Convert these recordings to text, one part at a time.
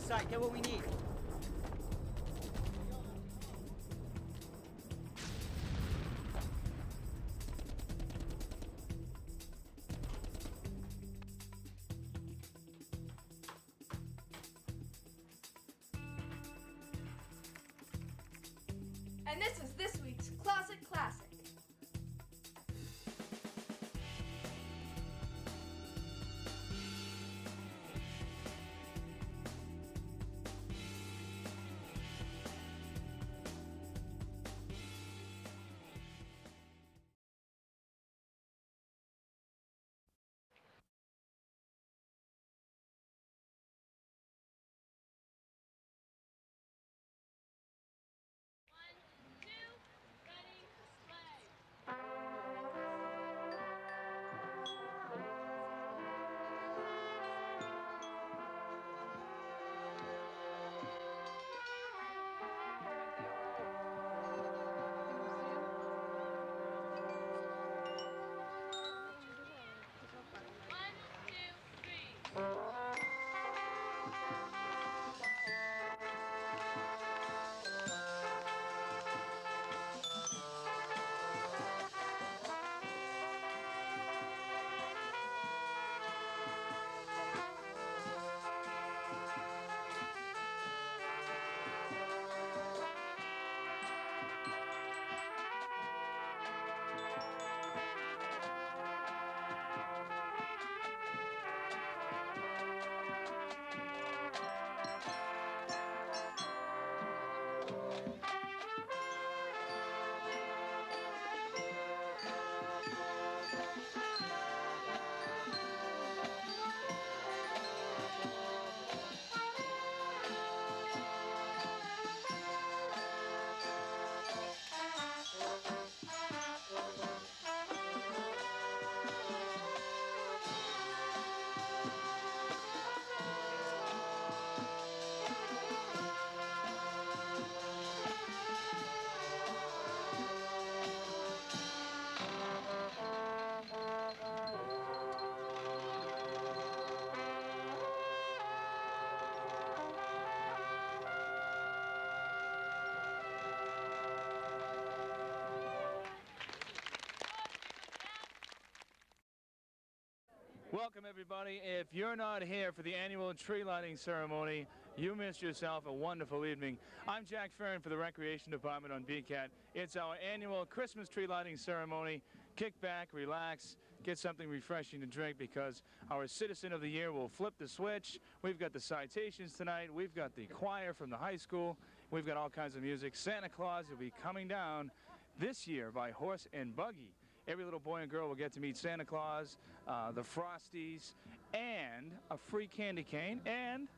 side. Get what we need. And this is this week's Classic Classic. Welcome everybody. If you're not here for the annual tree lighting ceremony, you missed yourself a wonderful evening. I'm Jack Farron for the Recreation Department on BCAT. It's our annual Christmas tree lighting ceremony. Kick back, relax, get something refreshing to drink because our Citizen of the Year will flip the switch. We've got the citations tonight. We've got the choir from the high school. We've got all kinds of music. Santa Claus will be coming down this year by horse and buggy. Every little boy and girl will get to meet Santa Claus, the Frosties, and a free candy cane, and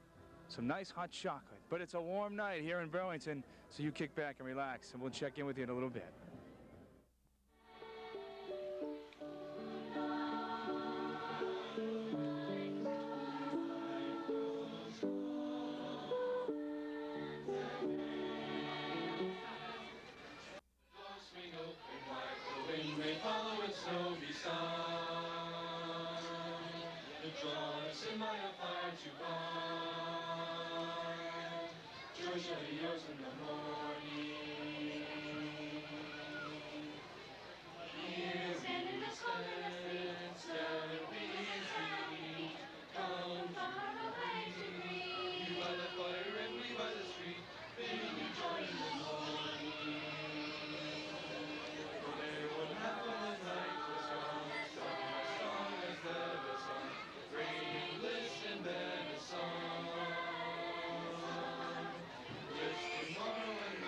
some nice hot chocolate. But it's a warm night here in Burlington, so you kick back and relax, and we'll check in with you in a little bit. May follow and so be sung. Rejoice in my fire to find. Joy shall be yours in the morning. Here we stand, stand we see. Come far away to greet. You by the fire and we by the street, bidding you joy in the morning. And then a song. Yes, tomorrow and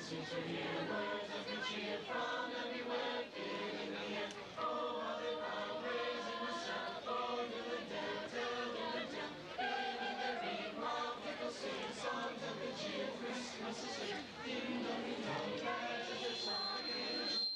seems to hear words of good cheer from everywhere, filling the air. Oh, how they call, praising the Son. Oh, do the tell, tell, do the tell. Ringing their ring while people sing songs of good cheer. Christmas is here. Ding dong, ding dong, that's just a song is.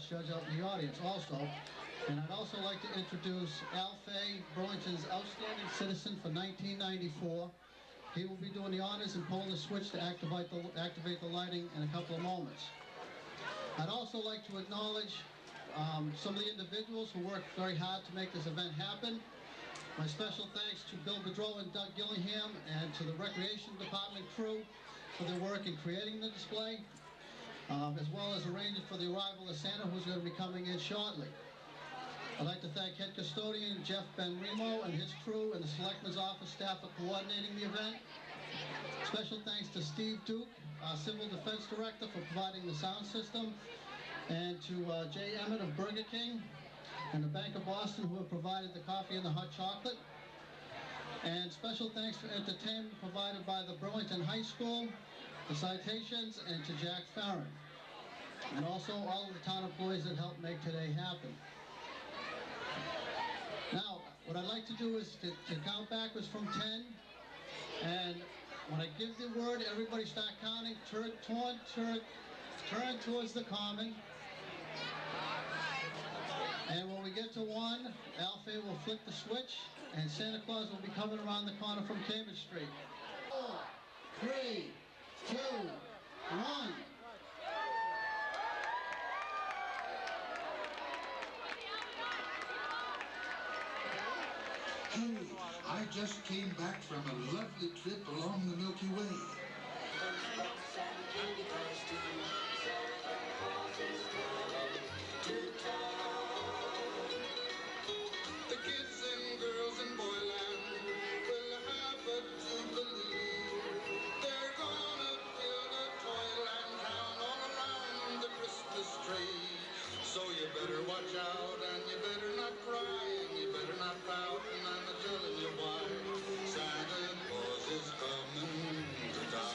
Judge out in the audience also. And I'd also like to introduce Al Fay, Burlington's Outstanding Citizen for 1994. He will be doing the honors and pulling the switch to activate the lighting in a couple of moments. I'd also like to acknowledge some of the individuals who worked very hard to make this event happen. My special thanks to Bill Bedrow and Doug Gillingham and to the Recreation Department crew for their work in creating the display, as well as arranging for the arrival of Santa, who's going to be coming in shortly. I'd like to thank Head Custodian Jeff Benremo and his crew and the Selectman's Office staff for coordinating the event. Special thanks to Steve Duke, our Civil Defense Director, for providing the sound system, and to Jay Emmett of Burger King and the Bank of Boston, who have provided the coffee and the hot chocolate. And special thanks for entertainment provided by the Burlington High School, the Citations, and to Jack Farron. And also all of the town employees that helped make today happen. Now, what I'd like to do is to count backwards from 10, and when I give the word, everybody start counting, turn towards the common. And when we get to 1, Alfie will flick the switch, and Santa Claus will be coming around the corner from Cambridge Street. 4, 3, 2, 1. Hey, I just came back from a lovely trip along the Milky Way. The kids and girls in Boyland will have a jubilee. They're gonna build a toyland town all around the Christmas tree. So you better watch out and you better not cry and you better not pout, and I'm telling you why. Santa Claus is coming to town.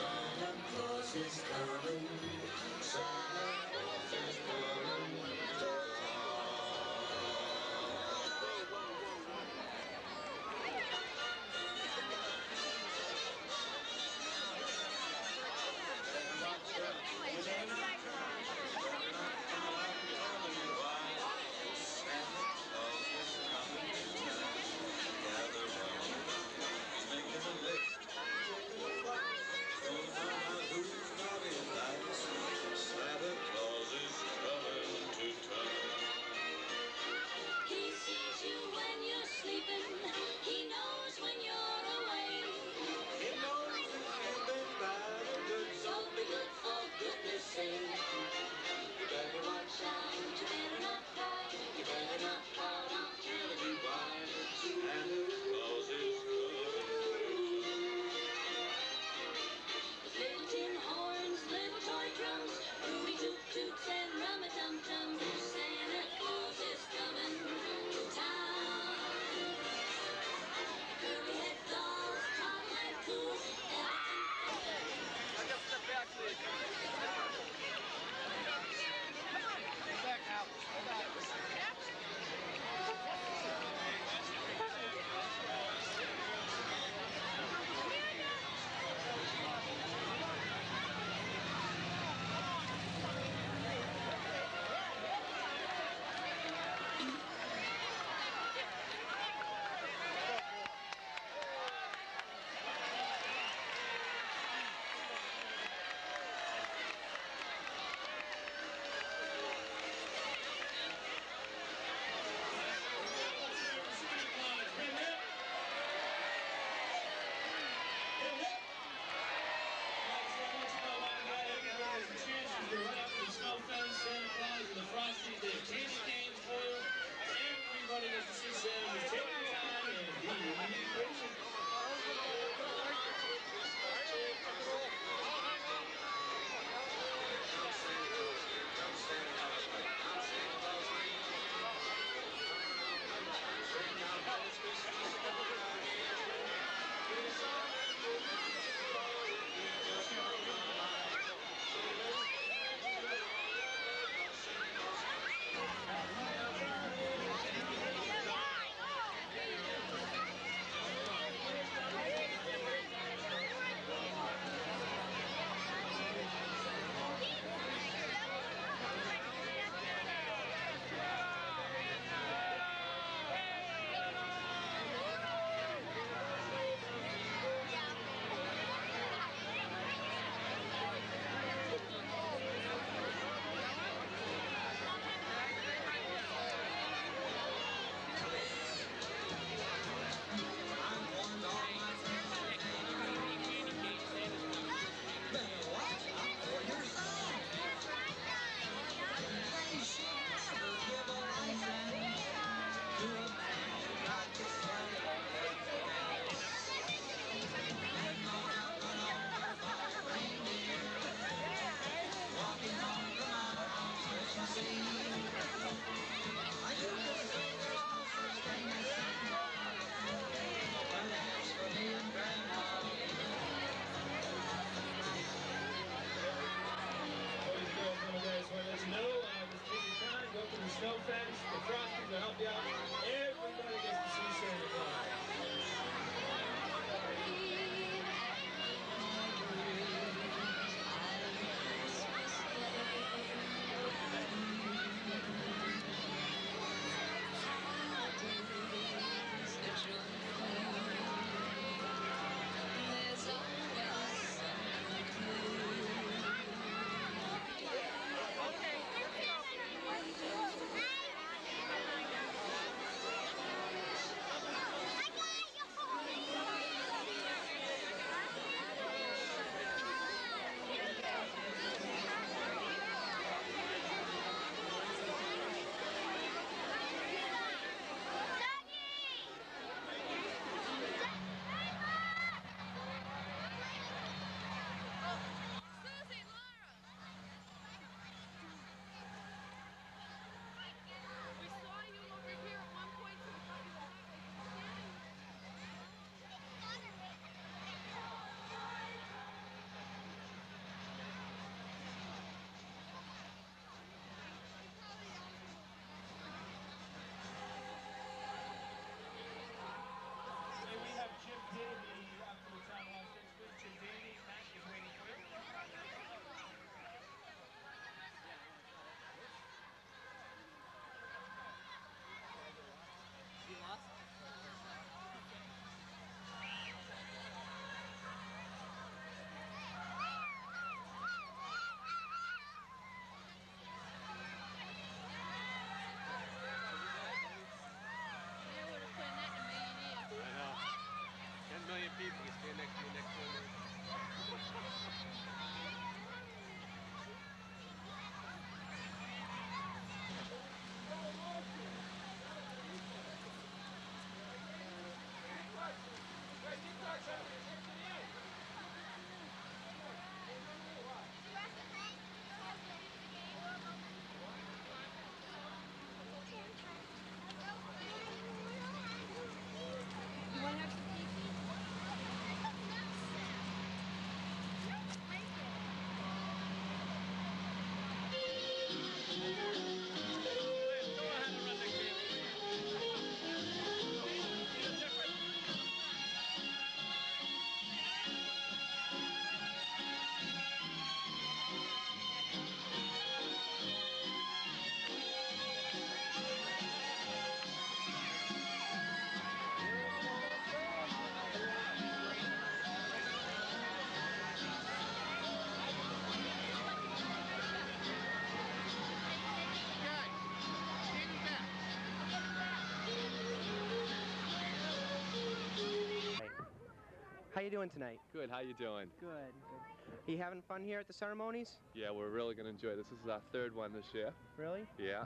How you doing tonight? Good, how you doing? Good, good. Are you having fun here at the ceremonies? Yeah, we're really going to enjoy this. This is our third one this year. Really? Yeah.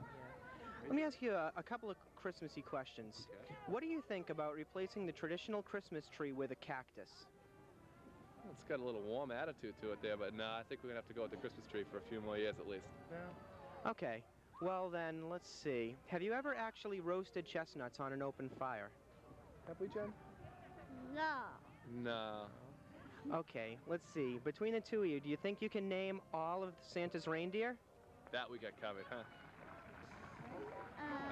Let me ask you a couple of Christmassy questions. Okay. What do you think about replacing the traditional Christmas tree with a cactus? It's got a little warm attitude to it there, but no, I think we're going to have to go with the Christmas tree for a few more years at least. Yeah. Okay. Well then, let's see. Have you ever actually roasted chestnuts on an open fire? Have we, Jen? No. No. Okay, let's see. Between the two of you, do you think you can name all of Santa's reindeer? That we got covered, huh?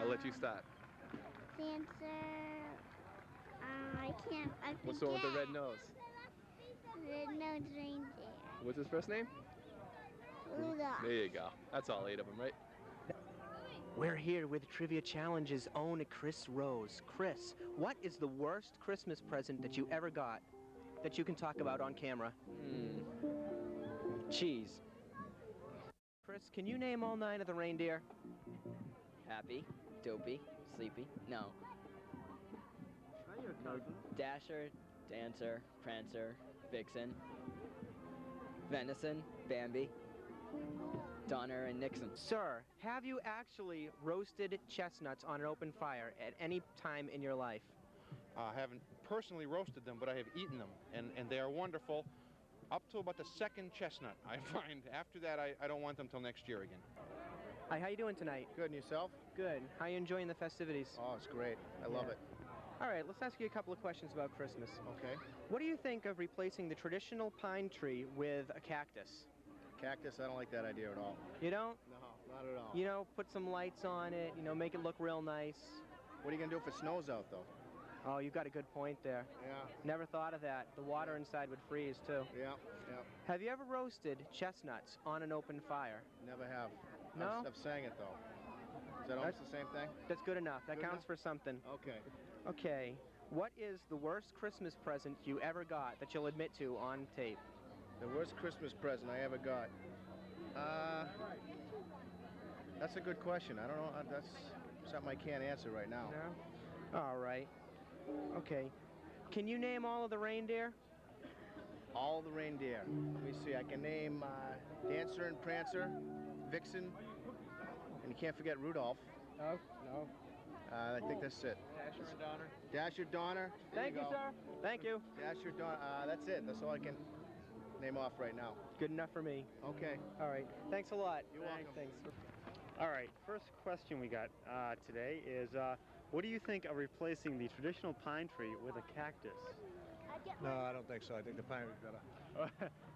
I'll let you start. Santa. I can't. I forget. What's the one with the red nose? Red nose reindeer. What's his first name? Rudolph. There you go. That's all 8 of them, right? We're here with Trivia Challenge's own Chris Rose. Chris, what is the worst Christmas present that you ever got that you can talk about on camera? Cheese. Chris, can you name all 9 of the reindeer? Happy, Dopey, Sleepy, no. Dasher, Dancer, Prancer, Vixen, Venison, Bambi, Donner, and Nixon. Sir, have you actually roasted chestnuts on an open fire at any time in your life? I haven't personally roasted them, but I have eaten them, and they are wonderful up to about the second chestnut, I find. After that, I don't want them till next year again. Hi, how you doing tonight? Good, and yourself? Good. How you enjoying the festivities? Oh, it's great. I love it. All right, let's ask you a couple of questions about Christmas. Okay. What do you think of replacing the traditional pine tree with a cactus? Cactus, I don't like that idea at all. You don't? No, not at all. You know, put some lights on it, you know, make it look real nice. What are you going to do if it snows out, though? Oh, you've got a good point there. Yeah. Never thought of that. The water inside would freeze, too. Yeah. Have you ever roasted chestnuts on an open fire? Never have. No? I've sang it, though. Is that almost the same thing? That's good enough. That Good counts enough? for something. Okay. Okay. What is the worst Christmas present you ever got that you'll admit to on tape? The worst Christmas present I ever got. That's a good question. I don't know. That's something I can't answer right now. No? All right. Okay. Can you name all of the reindeer? All the reindeer. Let me see. I can name Dancer and Prancer, Vixen, and you can't forget Rudolph. No. I think that's it. Dasher and Donner. Dasher, Donner. There Thank you, go. sir. Thank you. Dasher, Donner. That's it. That's all I can name off right now. Good enough for me. Okay. All right. Thanks a lot. You're welcome. Thanks. All right, first question we got today is, what do you think of replacing the traditional pine tree with a cactus? No, I don't think so. I think the pine is better.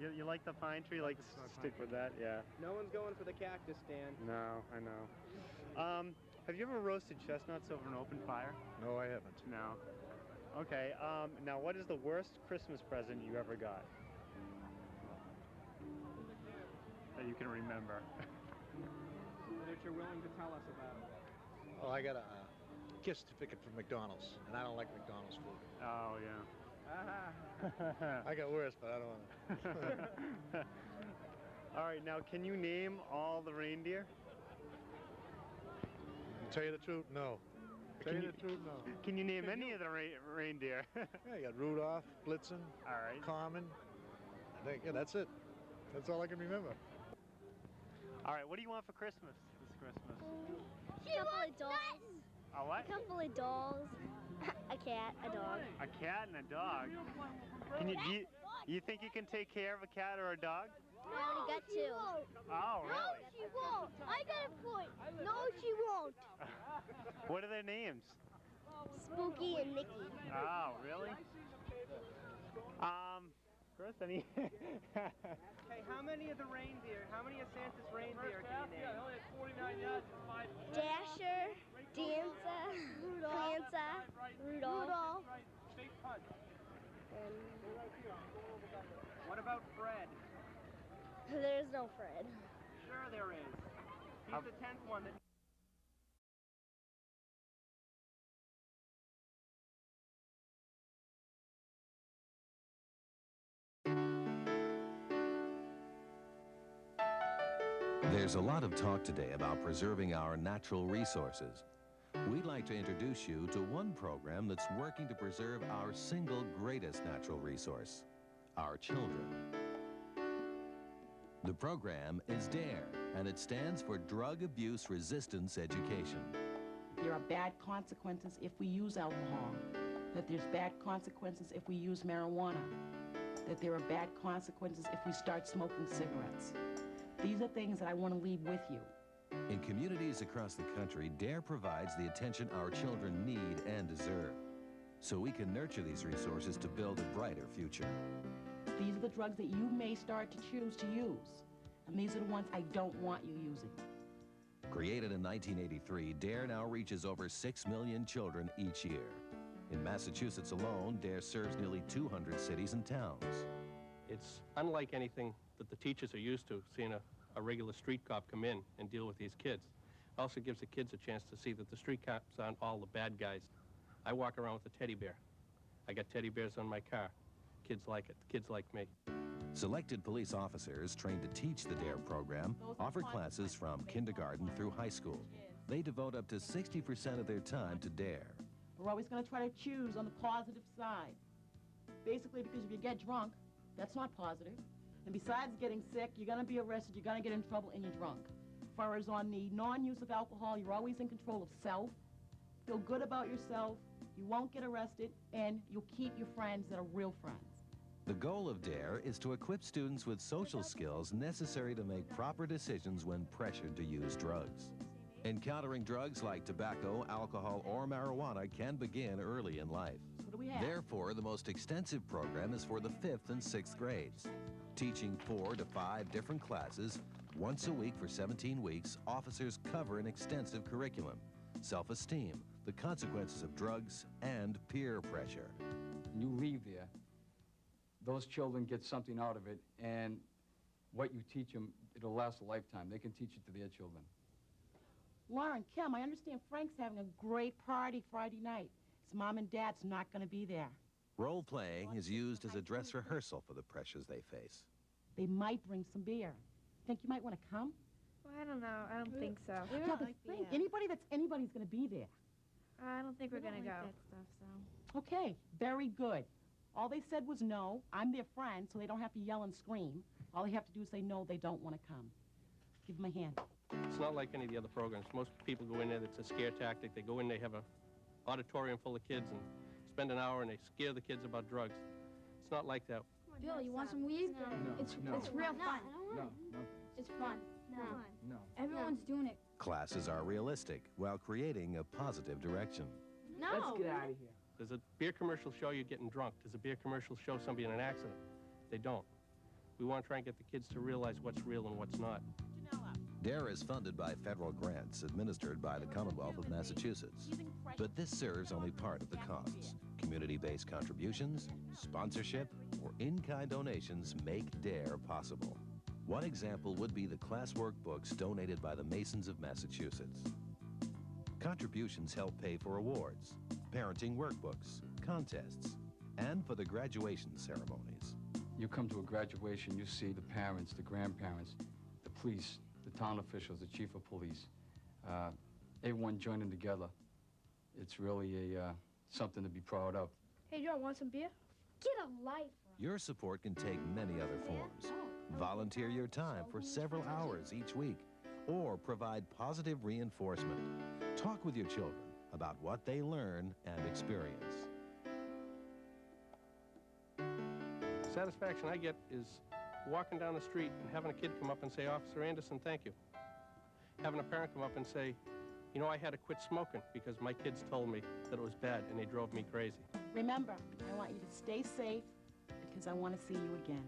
you like the pine tree? Like stick with that? Yeah. No one's going for the cactus, Dan. No, I know. Have you ever roasted chestnuts over an open fire? No, I haven't. No. Okay, now what is the worst Christmas present you ever got? That you can remember. That you're willing to tell us about. Well, I got a gift certificate from McDonald's, and I don't like McDonald's food. Oh, yeah. I got worse, but I don't want to. All right, now can you name all the reindeer? Tell you the truth, no. Tell you the truth, no. Can you name any of the reindeer? Yeah, you got Rudolph, Blitzen, all right. Carmen. I think, yeah, that's it. That's all I can remember. All right, what do you want for Christmas this Christmas? A couple of dolls. A what? A couple of dolls. A cat, a dog. A cat and a dog. You think you can take care of a cat or a dog? I already got two. Oh, really? No, she won't. I got a point. No, she won't. What are their names? Spooky and Mickey. Oh, really? Chris, any? Hey, how many of the reindeer, how many of Santa's reindeer can you name? Dasher, Dancer, Prancer, Rudolph. What about Fred? There's no Fred. Sure there is. He's the 10th one that... There's a lot of talk today about preserving our natural resources. We'd like to introduce you to one program that's working to preserve our single greatest natural resource, our children. The program is DARE, and it stands for Drug Abuse Resistance Education. There are bad consequences if we use alcohol, that there's bad consequences if we use marijuana, that there are bad consequences if we start smoking cigarettes. These are things that I want to leave with you. In communities across the country, DARE provides the attention our children need and deserve, so we can nurture these resources to build a brighter future. These are the drugs that you may start to choose to use, and these are the ones I don't want you using. Created in 1983, DARE now reaches over 6 million children each year. In Massachusetts alone, DARE serves nearly 200 cities and towns. It's unlike anything that the teachers are used to, seeing a regular street cop come in and deal with these kids. It also gives the kids a chance to see that the street cops aren't all the bad guys. I walk around with a teddy bear. I got teddy bears on my car. Kids like it. Kids like me. Selected police officers trained to teach the DARE program offer classes from kindergarten through high school. They devote up to 60% of their time to DARE. We're always going to try to choose on the positive side. Basically, because if you get drunk, that's not positive. And besides getting sick, you're going to be arrested, you're going to get in trouble, and you're drunk. As far as on the non-use of alcohol, you're always in control of self. Feel good about yourself, you won't get arrested, and you'll keep your friends that are real friends. The goal of DARE is to equip students with social skills necessary to make proper decisions when pressured to use drugs. Encountering drugs like tobacco, alcohol, or marijuana can begin early in life. What do we have? Therefore, the most extensive program is for the 5th and 6th grades. Teaching 4 to 5 different classes, once a week for 17 weeks, officers cover an extensive curriculum: self-esteem, the consequences of drugs, and peer pressure. When you leave there, those children get something out of it, and what you teach them, it'll last a lifetime. They can teach it to their children. Lauren, Kim, I understand Frank's having a great party Friday night. His mom and dad's not going to be there. Role-playing is used as a dress rehearsal for the pressures they face. They might bring some beer. Think you might want to come? Well, I don't know. I don't think so. Yeah, but think, anybody's going to be there. I don't think we're going to go. That stuff, so. Okay, very good. All they said was no. I'm their friend, so they don't have to yell and scream. All they have to do is say no, they don't want to come. Give them a hand. It's not like any of the other programs. Most people go in there, it's a scare tactic. They go in, they have an auditorium full of kids and spend an hour and they scare the kids about drugs. It's not like that. Bill, you want some weed? No, It's no. real fun. No. It's fun. No. Everyone's doing it. Classes are realistic while creating a positive direction. No. Let's get out of here. Does a beer commercial show you getting drunk? Does a beer commercial show somebody in an accident? They don't. We want to try and get the kids to realize what's real and what's not. DARE is funded by federal grants administered by the Commonwealth of Massachusetts. But this serves only part of the costs. Community-based contributions, sponsorship, or in-kind donations make DARE possible. One example would be the classwork books donated by the Masons of Massachusetts. Contributions help pay for awards, parenting workbooks, contests, and for the graduation ceremonies. You come to a graduation, you see the parents, the grandparents, the police, the town officials, the chief of police, everyone joining together. It's really something to be proud of. Hey, John, want some beer? Get a life. Your support can take many other forms. Volunteer your time for several hours each week, or provide positive reinforcement. Talk with your children about what they learn and experience. satisfaction I get is walking down the street and having a kid come up and say, Officer Anderson, thank you. Having a parent come up and say, you know, I had to quit smoking because my kids told me that it was bad and they drove me crazy. Remember, I want you to stay safe because I want to see you again.